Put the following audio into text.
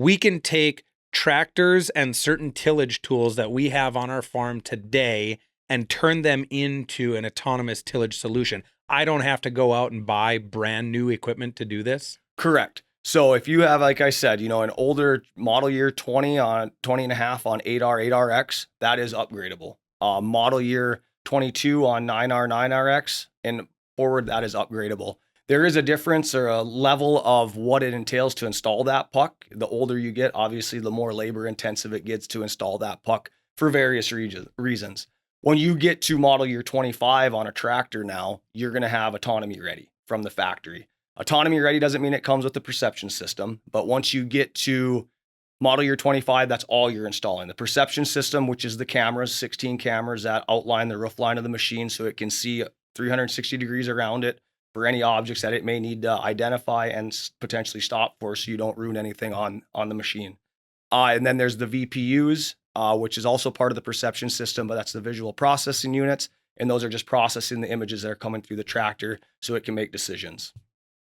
we can take tractors and certain tillage tools that we have on our farm today and turn them into an autonomous tillage solution. I don't have to go out and buy brand new equipment to do this. Correct. So if you have, like I said, an older model year 20 on 20 and a half on 8R, 8RX, that is upgradable. Model year 22 on 9R, 9RX and forward, that is upgradable. There is a difference or a level of what it entails to install that puck. The older you get, obviously, the more labor intensive it gets to install that puck for various reasons. When you get to model year 25 on a tractor now, you're going to have autonomy ready from the factory. Autonomy ready doesn't mean it comes with the perception system, but once you get to model year 25, that's all you're installing. The perception system, which is the cameras, 16 cameras that outline the roof line of the machine so it can see 360 degrees around it for any objects that it may need to identify and potentially stop for so you don't ruin anything on the machine. And then there's the VPUs, which is also part of the perception system, but that's the visual processing units. And those are just processing the images that are coming through the tractor so it can make decisions.